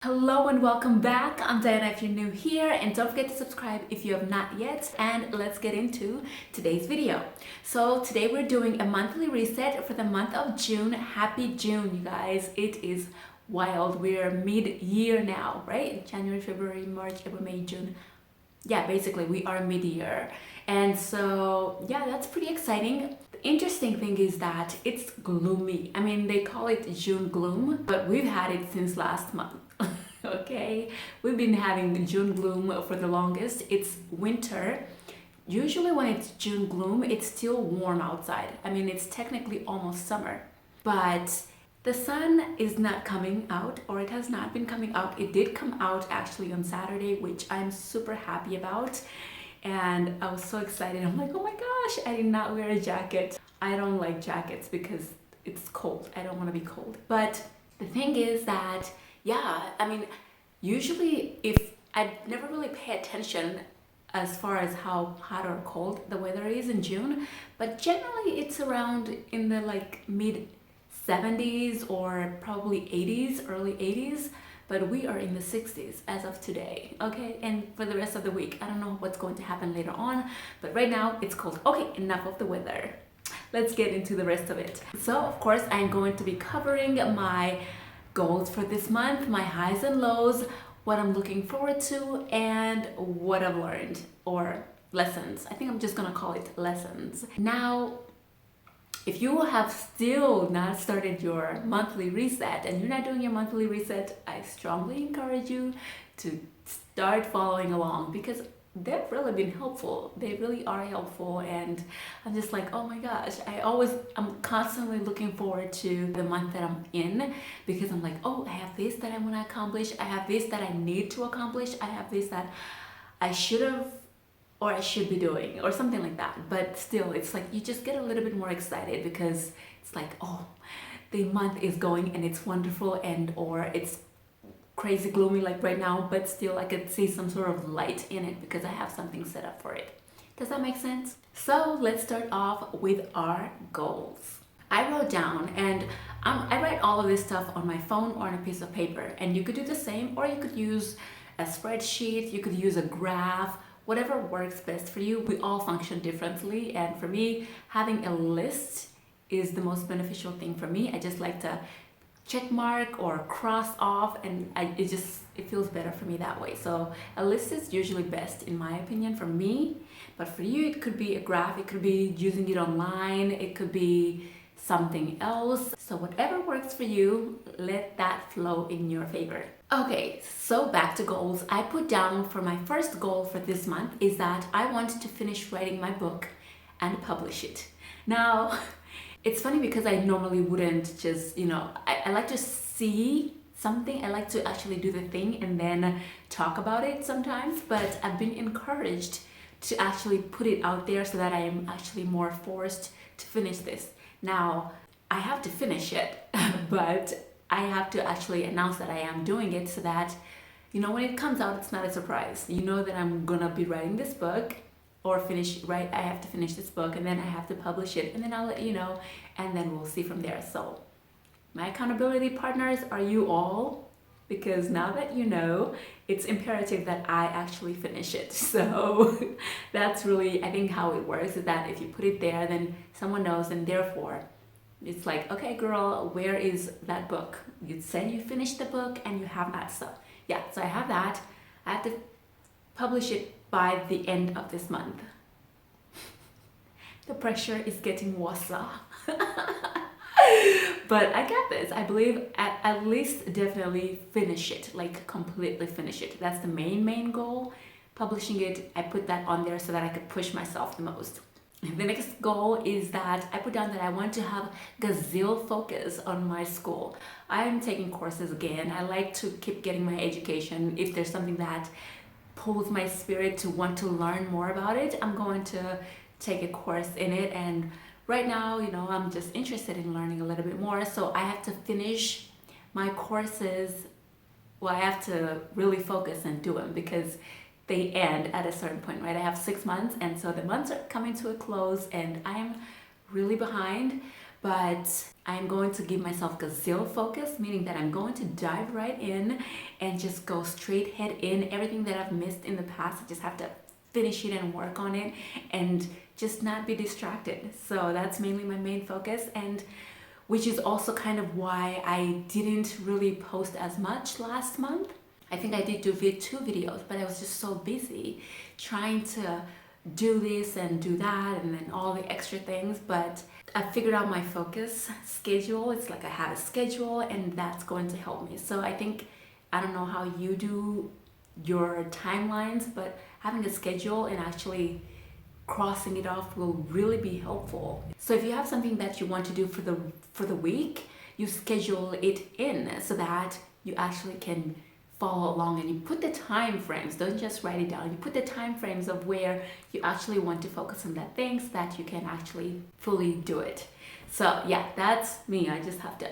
Hello and welcome back. I'm Diana if you're new here, and don't forget to subscribe if you have not yet. And let's get into today's video. So today we're doing a monthly reset for the month of June. Happy June, you guys. It is wild. We're mid-year now, right? January, February, March, April, May, June. Yeah, basically we are mid-year. And so yeah, that's pretty exciting. The interesting thing is that it's gloomy. I mean, they call it June gloom, but we've had it since last month. Okay, we've been having June gloom for the longest. It's winter. Usually when it's June gloom, it's still warm outside. I mean, it's technically almost summer, but the sun is not coming out, or it has not been coming out. It did come out actually on Saturday, which I'm super happy about. And I was so excited. I'm like, oh my gosh, I did not wear a jacket. I don't like jackets because it's cold. I don't want to be cold. But the thing is that, yeah, I mean, usually if I never really pay attention as far as how hot or cold the weather is in June, but generally it's around in the like mid 70s or probably 80s, early 80s, but we are in the 60s as of today, okay? And for the rest of the week, I don't know what's going to happen later on, but right now it's cold. Okay, enough of the weather. Let's get into the rest of it. So, of course, I'm going to be covering my goals for this month, my highs and lows, what I'm looking forward to, and what I've learned, or lessons. I think I'm just gonna call it lessons. Now, if you have still not started your monthly reset and you're not doing your monthly reset, I strongly encourage you to start following along because they've really been helpful. They really are helpful, and I'm just like, oh my gosh, I'm constantly looking forward to the month that I'm in because I'm like, oh, I have this that I want to accomplish, I have this that I need to accomplish, I have this that I should have or I should be doing or something like that. But still, it's like you just get a little bit more excited because it's like, oh, the month is going and it's wonderful, and or it's crazy gloomy like right now, but still I could see some sort of light in it because I have something set up for it. Does that make sense? So let's start off with our goals. I wrote down, and I write all of this stuff on my phone or on a piece of paper, and you could do the same, or you could use a spreadsheet, you could use a graph, whatever works best for you. We all function differently, and for me, having a list is the most beneficial thing for me. I just like to check mark or cross off, and it feels better for me that way. So a list is usually best in my opinion for me, but for you it could be a graph, it could be using it online, it could be something else. So whatever works for you, let that flow in your favor. Okay, so back to goals. I put down for my first goal for this month is that I want to finish writing my book and publish it. Now, it's funny because I normally wouldn't just, I like to see something. I like to actually do the thing and then talk about it sometimes, but I've been encouraged to actually put it out there so that I am actually more forced to finish this. Now, I have to finish it, but I have to actually announce that I am doing it so that, when it comes out, it's not a surprise. You know that I'm gonna be writing this book or I have to finish this book and then I have to publish it, and then I'll let you know, and then we'll see from there. So my accountability partners are you all, because now that you know, it's imperative that I actually finish it. So that's really, I think, how it works, is that if you put it there, then someone knows, and therefore it's like, okay girl, where is that book? You said you finished the book and you have not. So yeah, so I have that. I have to publish it by the end of this month. The pressure is getting worse. But I got this. I believe at least definitely finish it, like completely finish it. That's the main goal. Publishing it, I put that on there so that I could push myself the most. The next goal is that I put down that I want to have gazelle focus on my school. I am taking courses again. I like to keep getting my education. If there's something that pulls my spirit to want to learn more about it, I'm going to take a course in it. And right now, I'm just interested in learning a little bit more. So I have to finish my courses. Well, I have to really focus and do them because they end at a certain point, right? I have 6 months, and so the months are coming to a close and I'm really behind. but I'm going to give myself gazelle focus, meaning that I'm going to dive right in and just go straight head in. Everything that I've missed in the past, I just have to finish it and work on it and just not be distracted. So that's mainly my main focus, and which is also kind of why I didn't really post as much last month. I think I did do 2 videos, but I was just so busy trying to do this and do that and then all the extra things. But I figured out my focus schedule. It's like I have a schedule, and that's going to help me. So I think, I don't know how you do your timelines, but having a schedule and actually crossing it off will really be helpful. So if you have something that you want to do for the week, you schedule it in so that you actually can follow along, and you put the time frames. Don't just write it down. You put the time frames of where you actually want to focus on that thing so that you can actually fully do it. So yeah, that's me. I just have to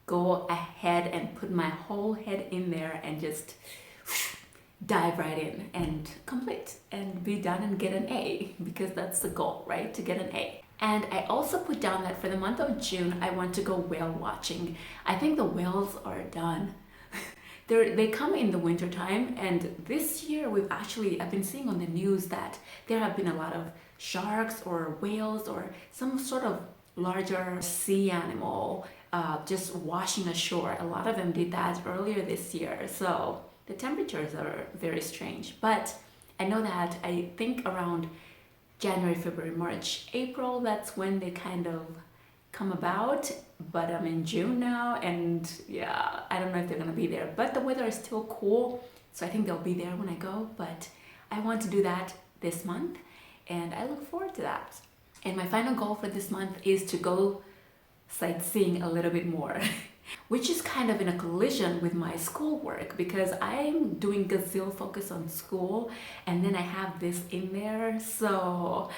go ahead and put my whole head in there and just dive right in and complete and be done and get an A, because that's the goal, right? To get an A. And I also put down that for the month of June, I want to go whale watching. I think the whales are done. They come in the winter time, and this year I've been seeing on the news that there have been a lot of sharks or whales or some sort of larger sea animal just washing ashore. A lot of them did that earlier this year. So the temperatures are very strange, but I know that I think around January, February, March, April, that's when they kind of come about. But I'm in June now, and yeah, I don't know if they're gonna be there, but the weather is still cool, so I think they'll be there when I go. But I want to do that this month, and I look forward to that. And my final goal for this month is to go sightseeing a little bit more, which is kind of in a collision with my schoolwork, because I'm doing gazelle focus on school, and then I have this in there. So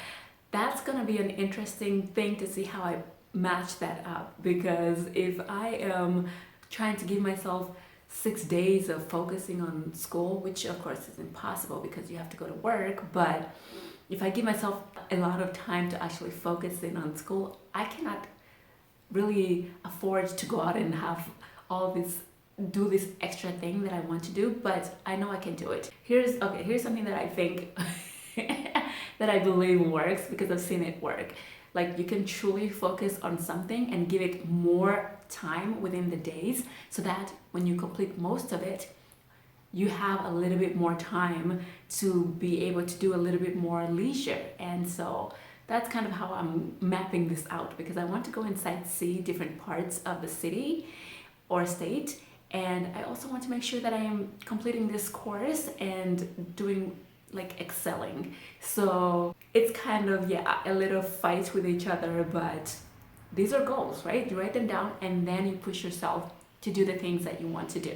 that's gonna be an interesting thing to see how I match that up, because if I am trying to give myself 6 days of focusing on school, which of course is impossible because you have to go to work, but if I give myself a lot of time to actually focus in on school, I cannot really afford to go out and have all this, do this extra thing that I want to do, but I know I can do it. Here's something that I think that I believe works, because I've seen it work. Like, you can truly focus on something and give it more time within the days, so that when you complete most of it, you have a little bit more time to be able to do a little bit more leisure. And so that's kind of how I'm mapping this out, because I want to go and see different parts of the city or state, and I also want to make sure that I am completing this course and doing, like, excelling. So it's kind of, yeah, a little fight with each other, but these are goals, right? You write them down, and then you push yourself to do the things that you want to do.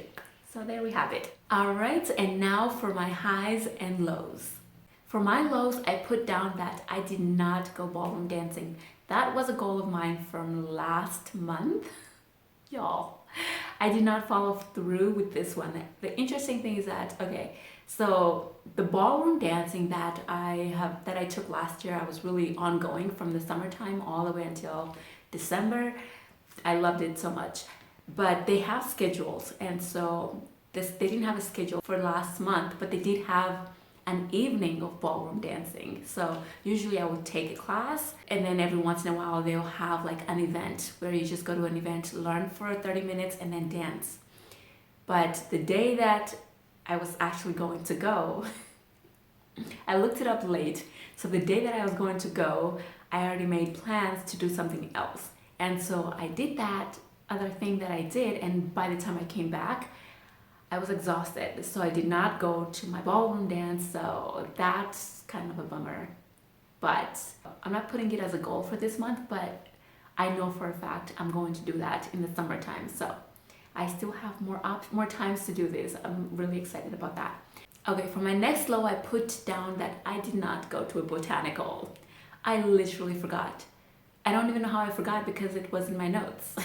So there we have it. All right, and now for my highs and lows. For my lows, I put down that I did not go ballroom dancing. That was a goal of mine from last month. Y'all, I did not follow through with this one. The interesting thing is that, okay, so the ballroom dancing that I took last year, I was really ongoing from the summertime all the way until December. I loved it so much. But they have schedules, and so they didn't have a schedule for last month, but they did have an evening of ballroom dancing. So usually I would take a class, and then every once in a while they'll have like an event where you just go to an event, learn for 30 minutes, and then dance. But the day that I was actually going to go, I looked it up late. So the day that I was going to go, I already made plans to do something else. And so I did that other thing that I did, and by the time I came back, I was exhausted. So I did not go to my ballroom dance, so that's kind of a bummer. But I'm not putting it as a goal for this month, but I know for a fact I'm going to do that in the summertime. So I still have more times to do this. I'm really excited about that. Okay, for my next low, I put down that I did not go to a botanical. I literally forgot. I don't even know how I forgot, because it was in my notes.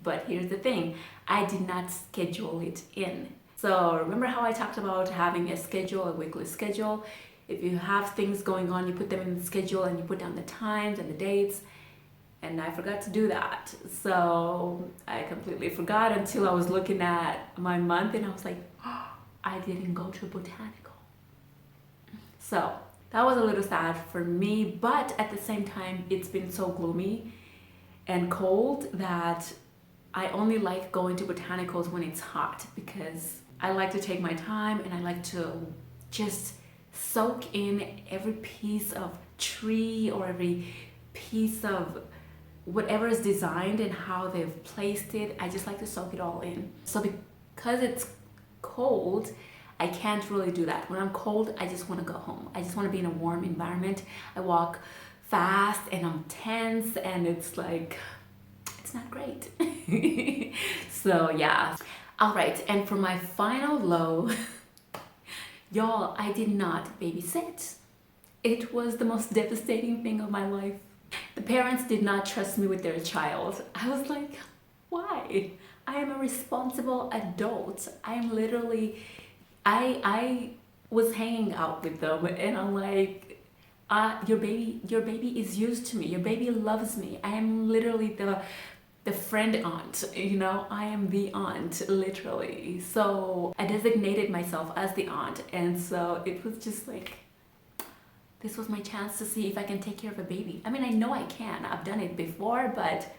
But here's the thing, I did not schedule it in. So remember how I talked about having a schedule, a weekly schedule? If you have things going on, you put them in the schedule and you put down the times and the dates. and I forgot to do that. So I completely forgot until I was looking at my month and I was like, oh, I didn't go to botanical. So that was a little sad for me, but at the same time, it's been so gloomy and cold that I only like going to botanicals when it's hot, because I like to take my time and I like to just soak in every piece of tree or every piece of whatever is designed and how they've placed it. I just like to soak it all in. So because it's cold, I can't really do that. When I'm cold, I just want to go home. I just want to be in a warm environment. I walk fast and I'm tense and it's like, it's not great. So yeah. All right, and for my final low, y'all, I did not babysit. It was the most devastating thing of my life. The parents did not trust me with their child. I was like, why? I am a responsible adult. I am literally, I was hanging out with them and I'm like, your baby is used to me. Your baby loves me. I am literally the friend aunt, you know, I am the aunt, literally. So I designated myself as the aunt, and so it was just like, this was my chance to see if I can take care of a baby. I mean, I know I can, I've done it before, but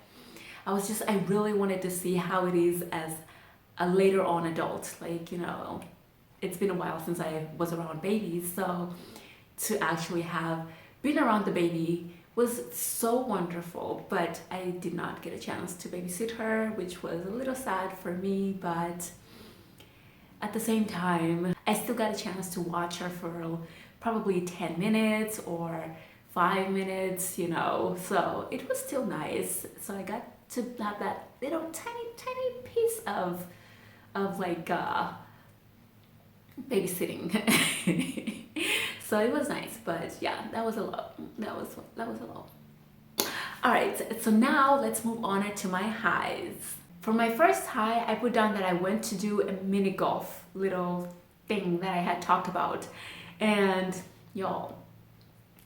I really wanted to see how it is as a later on adult. Like, you know, it's been a while since I was around babies, so to actually have been around the baby was so wonderful, but I did not get a chance to babysit her, which was a little sad for me, but at the same time, I still got a chance to watch her for probably 10 minutes or 5 minutes, you know, so it was still nice. So I got to have that little tiny piece of like babysitting. So it was nice, but yeah, that was a lot. That was a lot. All right, so now let's move on to my highs. For my first high, I put down that I went to do a mini golf little thing that I had talked about, and y'all,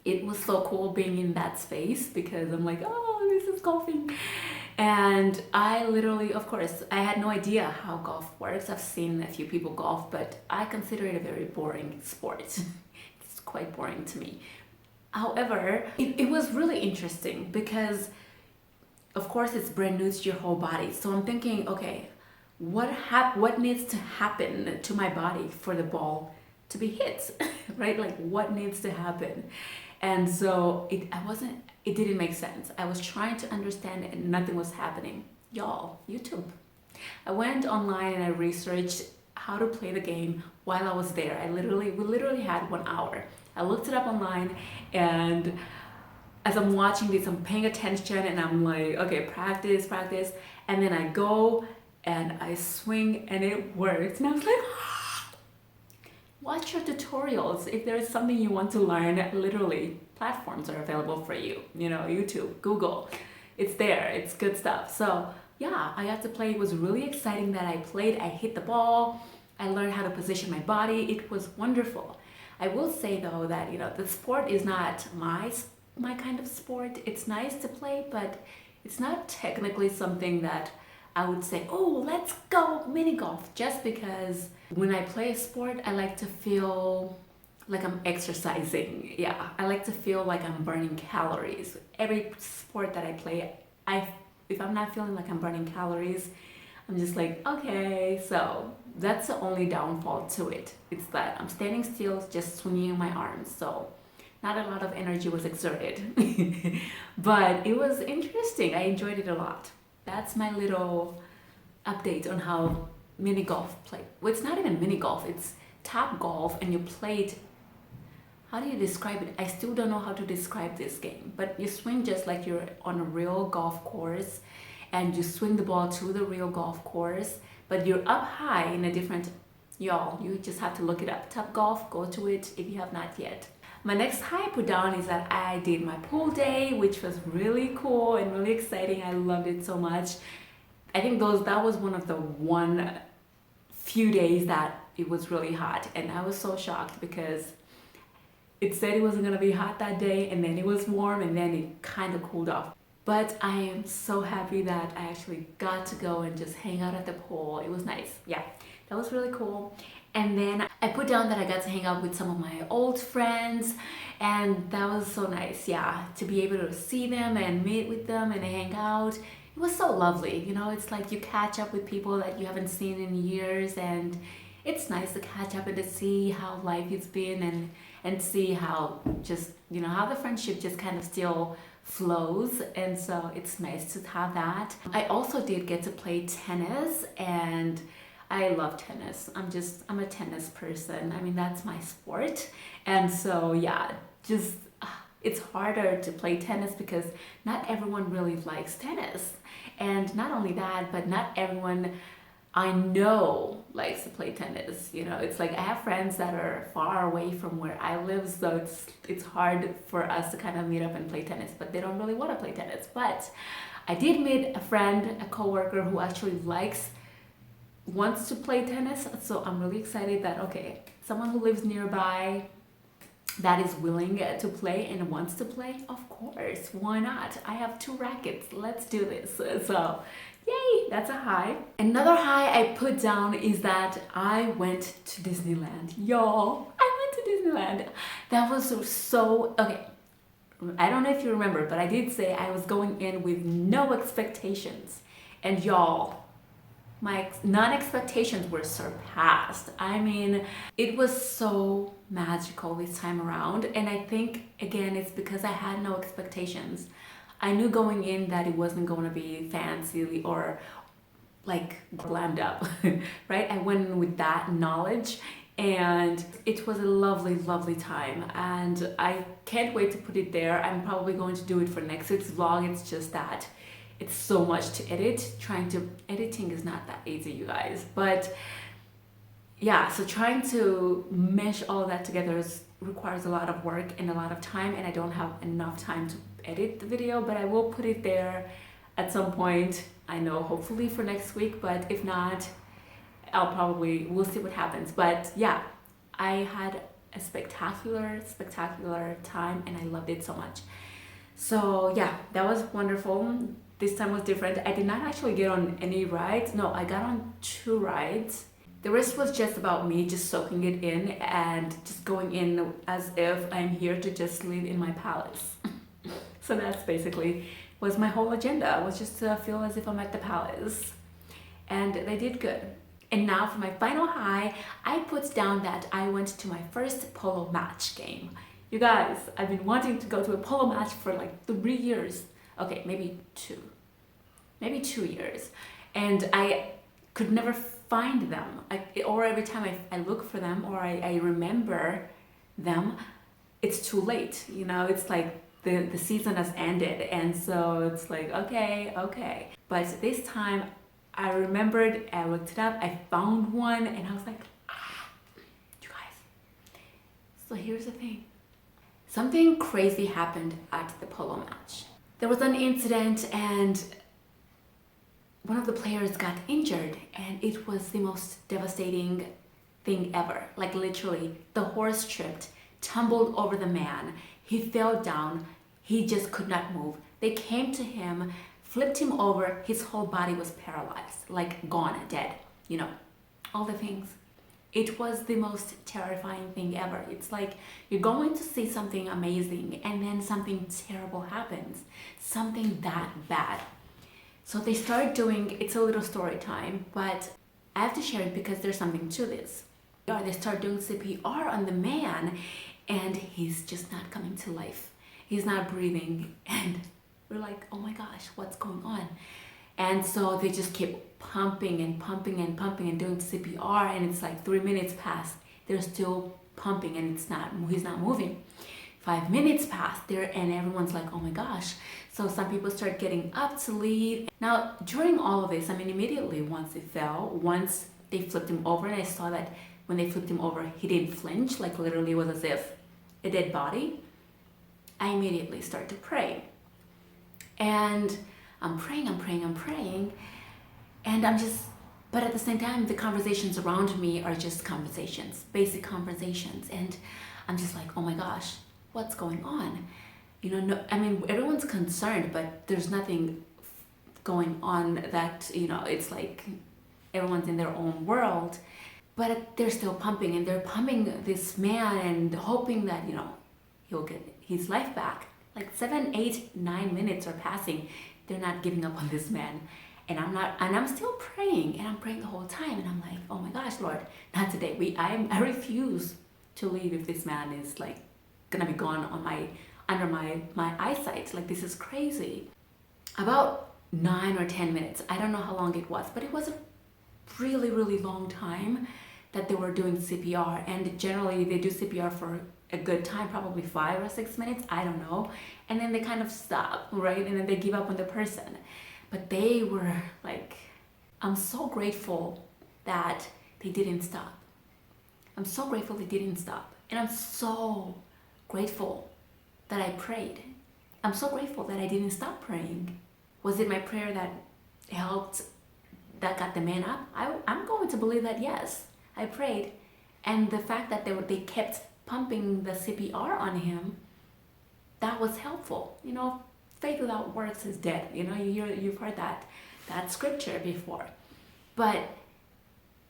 it was so cool being in that space because I'm like, oh, this is golfing. And I literally, of course, I had no idea how golf works. I've seen a few people golf, but I consider it a very boring sport. It's quite boring to me. However, it was really interesting because, of course, it's brand new to your whole body. So I'm thinking, okay, what needs to happen to my body for the ball to be hit, right? Like, what needs to happen? And so it didn't make sense. I was trying to understand it and nothing was happening. Y'all, YouTube. I went online and I researched how to play the game while I was there. We literally had 1 hour. I looked it up online, and as I'm watching this, I'm paying attention and I'm like, okay, practice. And then I go and I swing and it worked. And I was like, watch your tutorials. If there is something you want to learn, literally, platforms are available for you. You know, YouTube, Google, it's there, it's good stuff. So yeah, I got to play. It was really exciting that I played. I hit the ball. I learned how to position my body. It was wonderful. I will say though that, you know, the sport is not my kind of sport. It's nice to play, but it's not technically something that I would say, oh, let's go mini golf, just because when I play a sport, I like to feel like I'm exercising. Yeah, I like to feel like I'm burning calories. Every sport that I play, if I'm not feeling like I'm burning calories, I'm just like, okay. So that's the only downfall to it. It's that I'm standing still, just swinging my arms. So not a lot of energy was exerted. But it was interesting. I enjoyed it a lot. That's my little update on how mini golf play. Well, it's not even mini golf, it's Top Golf, and you play it. How do you describe it? I still don't know how to describe this game, but you swing just like you're on a real golf course, and you swing the ball to the real golf course, but you're up high in a different, y'all, you just have to look it up. Top Golf, go to it if you have not yet. My next high I put down is that I did my pool day, which was really cool and really exciting. I loved it so much. I think that was one of the few days that it was really hot, and I was so shocked because it said it wasn't gonna be hot that day, and then it was warm, and then it kind of cooled off. But I am so happy that I actually got to go and just hang out at the pool. It was nice. Yeah, that was really cool. And then I put down that I got to hang out with some of my old friends, and that was so nice. Yeah, to be able to see them and meet with them and hang out. It was so lovely. You know, it's like you catch up with people that you haven't seen in years, and it's nice to catch up and to see how life has been, and see how just, you know, how the friendship just kind of still flows. And so it's nice to have that. I also did get to play tennis, and I love tennis. I'm a tennis person. I mean, that's my sport. And so yeah, just it's harder to play tennis because not everyone really likes tennis. And not only that, but not everyone I know likes to play tennis. You know, it's like I have friends that are far away from where I live, so it's hard for us to kind of meet up and play tennis, but they don't really want to play tennis. But I did meet a friend, a coworker who actually wants to play tennis, so I'm really excited that, okay, someone who lives nearby that is willing to play and wants to play, of course, why not? I have 2 rackets, let's do this. So yay, that's a high. Another high I put down is that I went to Disneyland. Y'all, I went to Disneyland. That was so, okay, I don't know if you remember, but I did say I was going in with no expectations. And y'all, my non-expectations were surpassed. I mean, it was so magical this time around. And I think, again, it's because I had no expectations. I knew going in that it wasn't going to be fancy or like glammed up, right? I went in with that knowledge, and it was a lovely, lovely time. And I can't wait to put it there. I'm probably going to do it for next week's vlog. It's just that it's so much to edit. Editing is not that easy, you guys. But yeah, so trying to mesh all of that together requires a lot of work and a lot of time, and I don't have enough time to edit the video, but I will put it there at some point. I know, hopefully for next week, but if not, we'll see what happens. But yeah, I had a spectacular time, and I loved it so much. So yeah, that was wonderful. This time was different. I did not actually get on any rides. No, I got on 2 rides. The rest was just about me just soaking it in and just going in as if I'm here to just live in my palace. So that's basically was my whole agenda, was just to feel as if I'm at the palace. And they did good. And now for my final high, I put down that I went to my first polo match game. You guys, I've been wanting to go to a polo match for like 3 years. Okay, maybe 2. Maybe 2 years. And I could never find them. Or every time I look for them or I remember them, it's too late. You know, it's like the season has ended, and so it's like, okay. But this time I remembered, I looked it up, I found one, and I was like, you guys. So here's the thing. Something crazy happened at the polo match. There was an incident, and one of the players got injured, and it was the most devastating thing ever. Like literally, the horse tripped, tumbled over the man. He fell down. He just could not move. They came to him, flipped him over. His whole body was paralyzed, like gone, dead. You know, all the things. It was the most terrifying thing ever. It's like you're going to see something amazing, and then something terrible happens. Something that bad. So they started doing, it's a little story time, but I have to share it because there's something to this. They start doing CPR on the man, and he's just not coming to life. He's not breathing, and we're like, oh my gosh, what's going on? And so they just keep pumping and doing CPR, and it's like 3 minutes pass. They're still pumping, and he's not moving. 5 minutes pass there, and everyone's like, oh my gosh. So some people start getting up to leave. Now, during all of this, I mean, immediately once they flipped him over, and I saw that when they flipped him over, he didn't flinch, like literally was as if a dead body. I immediately start to pray. And I'm praying, and but at the same time, the conversations around me are just conversations, basic conversations, and I'm just like, oh my gosh, what's going on? You know, no, I mean, everyone's concerned, but there's nothing going on that, you know, it's like everyone's in their own world, but they're still pumping, and they're pumping this man and hoping that, you know, he'll get his life back. Like 7, 8, 9 minutes are passing. They're not giving up on this man. And I'm still praying, and I'm praying the whole time, and I'm like, oh my gosh, Lord, not today. I refuse to leave if this man is like gonna be gone on under my eyesight. Like, this is crazy. About 9 or 10 minutes, I don't know how long it was, but it was a really, really long time that they were doing CPR. And generally they do CPR for a good time, probably 5 or 6 minutes, I don't know, and then they kind of stop, right? And then they give up on the person. But they were like, I'm so grateful that they didn't stop. I'm so grateful they didn't stop. And I'm so grateful that I prayed. I'm so grateful that I didn't stop praying. Was it my prayer that helped, that got the man up? I'm going to believe that yes, I prayed. And the fact that they kept pumping the CPR on him, that was helpful. You know, faith without works is dead. You know, you've heard that scripture before. But,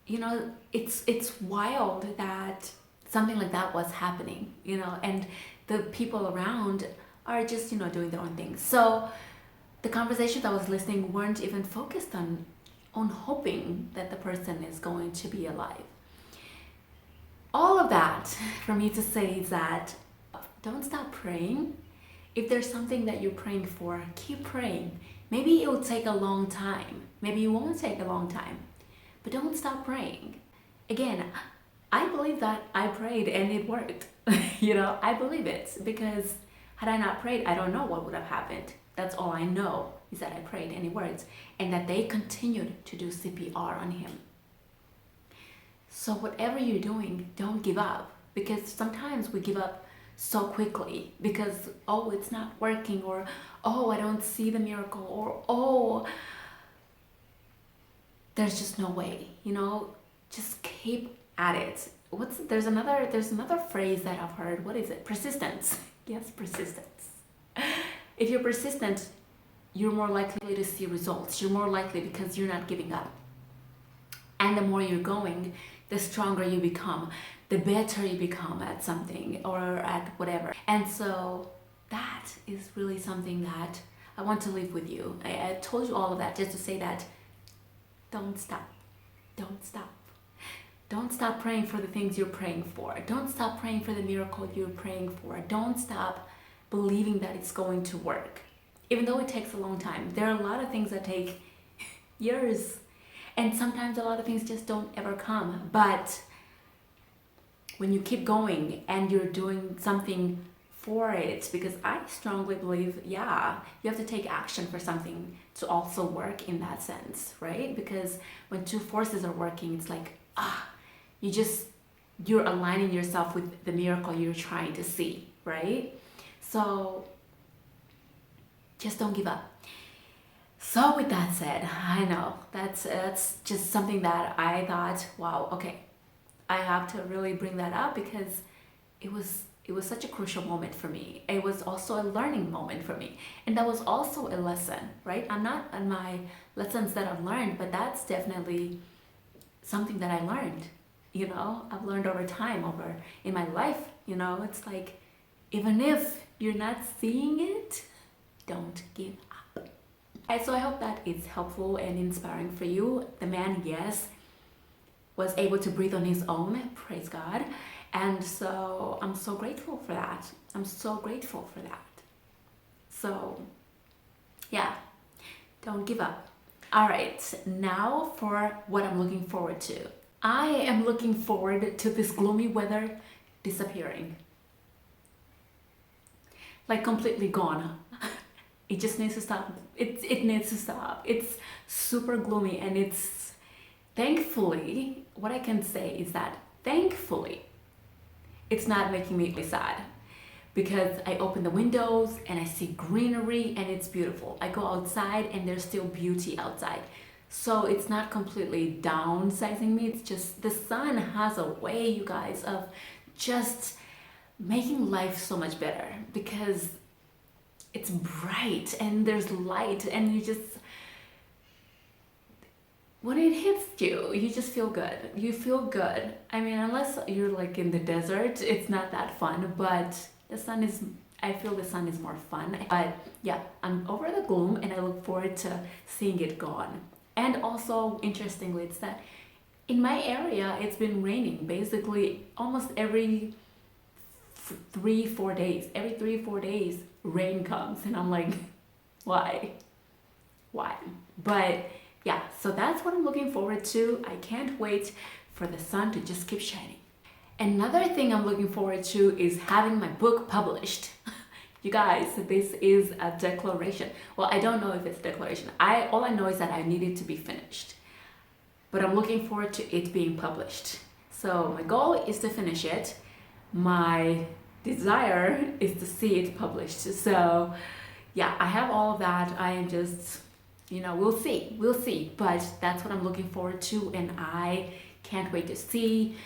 you know, it's wild that something like that was happening, you know, and the people around are just, you know, doing their own thing. So the conversations I was listening weren't even focused on hoping that the person is going to be alive. All of that for me to say is that don't stop praying. If there's something that you're praying for, keep praying. Maybe it will take a long time. Maybe it won't take a long time. But don't stop praying. Again, I believe that I prayed and it worked. You know, I believe it, because had I not prayed, I don't know what would have happened. That's all I know, is that I prayed and it worked, and that they continued to do CPR on him. So whatever you're doing, don't give up, because sometimes we give up so quickly because, oh, it's not working, or oh, I don't see the miracle, or oh, there's just no way. You know, just keep at it. There's another phrase that I've heard. What is it? Persistence. Yes, persistence. If you're persistent, you're more likely to see results. You're more likely, because you're not giving up. And the more you're going, the stronger you become, the better you become at something or at whatever. And so that is really something that I want to leave with you. I told you all of that just to say that don't stop. Don't stop. Don't stop praying for the things you're praying for. Don't stop praying for the miracle you're praying for. Don't stop believing that it's going to work. Even though it takes a long time. There are a lot of things that take years. And sometimes a lot of things just don't ever come. But when you keep going and you're doing something for it, because I strongly believe, yeah, you have to take action for something to also work in that sense, right? Because when two forces are working, it's like, you're aligning yourself with the miracle you're trying to see, right? So just don't give up. So with that said, I know that's just something that I thought, wow, okay, I have to really bring that up, because it was such a crucial moment for me. It was also a learning moment for me, and that was also a lesson, right? I'm not on my lessons that I've learned, but that's definitely something that I learned. You know, I've learned over time, over in my life. You know, it's like, even if you're not seeing it, don't give up. And so I hope that it's helpful and inspiring for you. The man, yes, was able to breathe on his own, praise God. And so I'm so grateful for that. I'm so grateful for that. So yeah, don't give up. All right, now for what I'm looking forward to. I am looking forward to this gloomy weather disappearing. Like completely gone. It just needs to stop. It needs to stop. It's super gloomy, and it's, thankfully, what I can say is that thankfully it's not making me sad, because I open the windows and I see greenery and it's beautiful. I go outside and there's still beauty outside. So it's not completely downsizing me. It's just the sun has a way, you guys, of just making life so much better, because it's bright and there's light, and you just, when it hits you, you just feel good. You feel good. I mean, unless you're like in the desert, it's not that fun, but the sun is, I feel the sun is more fun. But yeah, I'm over the gloom and I look forward to seeing it gone. And also, interestingly, it's that in my area, it's been raining basically almost every 3-4 days. Every 3-4 days, rain comes, and I'm like, why? Why? But yeah, so that's what I'm looking forward to. I can't wait for the sun to just keep shining. Another thing I'm looking forward to is having my book published. You guys, this is a declaration. Well, I don't know if it's a declaration. All I know is that I need it to be finished. But I'm looking forward to it being published. So my goal is to finish it. My desire is to see it published. So yeah, I have all of that. I am just, we'll see. But that's what I'm looking forward to, and I can't wait to see.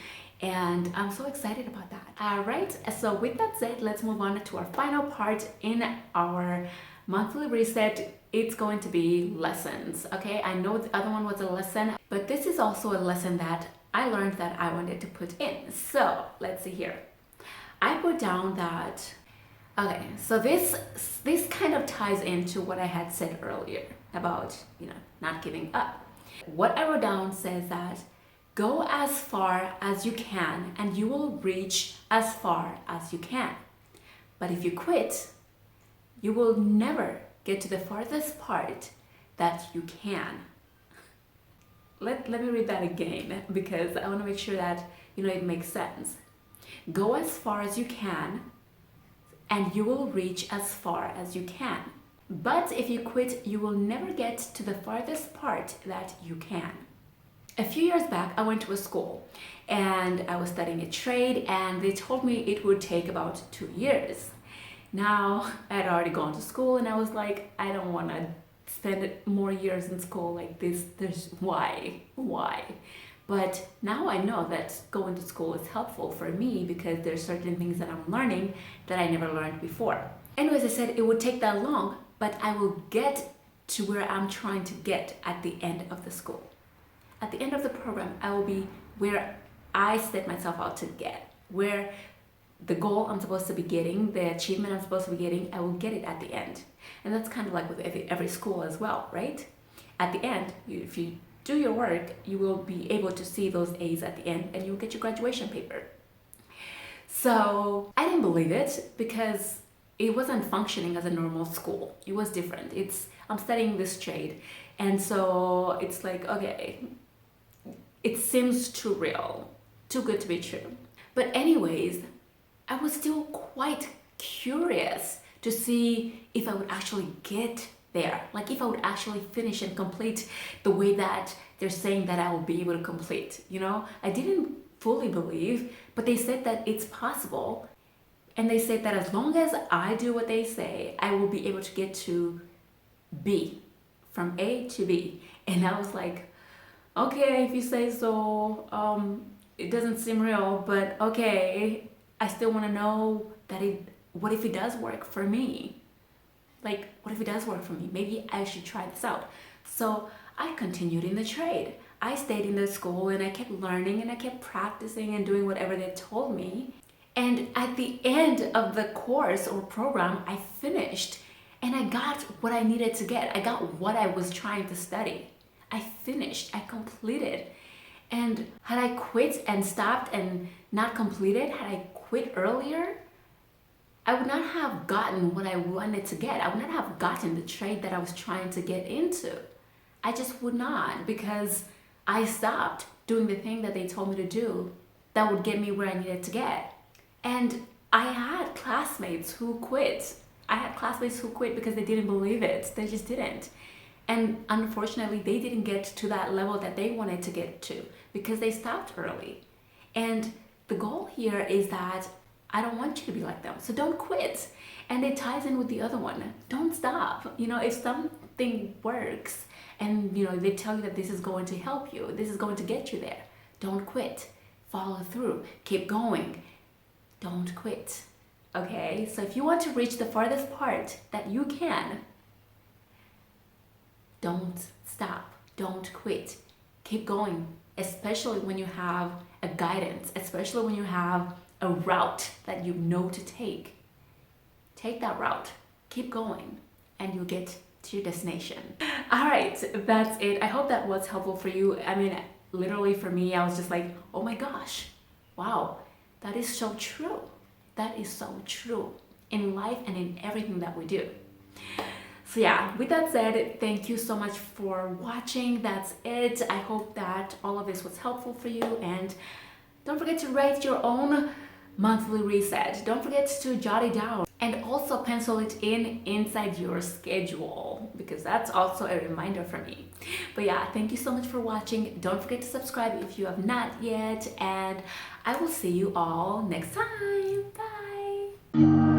And I'm so excited about that. All right, so with that said, let's move on to our final part in our monthly reset. It's going to be lessons, okay? I know the other one was a lesson, but this is also a lesson that I learned that I wanted to put in. So let's see here. I put down that, okay, so this kind of ties into what I had said earlier about, not giving up. What I wrote down says that go as far as you can and you will reach as far as you can. But if you quit, you will never get to the farthest part that you can. Let me read that again, because I want to make sure that it makes sense. Go as far as you can and you will reach as far as you can. But if you quit, you will never get to the farthest part that you can. A few years back, I went to a school and I was studying a trade, and they told me it would take about 2 years. Now, I had already gone to school and I was like, I don't want to spend more years in school like this. Why? But now I know that going to school is helpful for me because there's certain things that I'm learning that I never learned before. Anyways, I said it would take that long, but I will get to where I'm trying to get at the end of the school. At the end of the program, I will be where I set myself out to get, where the goal I'm supposed to be getting, the achievement I'm supposed to be getting, I will get it at the end. And that's kind of like with every school as well, right? At the end, if you do your work, you will be able to see those A's at the end and you'll get your graduation paper. So I didn't believe it because it wasn't functioning as a normal school. It was different. I'm studying this trade, and so it's like, okay, it seems too real, too good to be true. But anyways, I was still quite curious to see if I would actually get there, like if I would actually finish and complete the way that they're saying that I will be able to complete. I didn't fully believe, but they said that it's possible. And they said that as long as I do what they say, I will be able to get to B, from A to B. And I was like, okay, if you say so, it doesn't seem real, but okay, I still want to know that what if it does work for me? Like, what if it does work for me? Maybe I should try this out. So I continued in the trade. I stayed in the school and I kept learning and I kept practicing and doing whatever they told me. And at the end of the course or program, I finished and I got what I needed to get. I got what I was trying to study. I finished, I completed. And had I quit and stopped and not completed, had I quit earlier, I would not have gotten what I wanted to get. I would not have gotten the trade that I was trying to get into. I just would not, because I stopped doing the thing that they told me to do that would get me where I needed to get. And I had classmates who quit. Because they didn't believe it. They just didn't. And unfortunately, they didn't get to that level that they wanted to get to because they stopped early. And the goal here is that I don't want you to be like them. So don't quit. And it ties in with the other one. Don't stop. If something works and, they tell you that this is going to help you, this is going to get you there, don't quit. Follow through. Keep going. Don't quit. Okay, so if you want to reach the farthest part that you can, don't stop, don't quit, keep going, especially when you have a guidance, especially when you have a route that you know to take. Take that route, keep going, and you'll get to your destination. All right, that's it. I hope that was helpful for you. I mean, literally for me, I was just like, oh my gosh, wow, that is so true. That is so true in life and in everything that we do. So yeah, with that said, thank you so much for watching. That's it. I hope that all of this was helpful for you, and don't forget to write your own monthly reset. Don't forget to jot it down and also pencil it in inside your schedule, because that's also a reminder for me. But yeah, thank you so much for watching. Don't forget to subscribe if you have not yet, and I will see you all next time. Bye.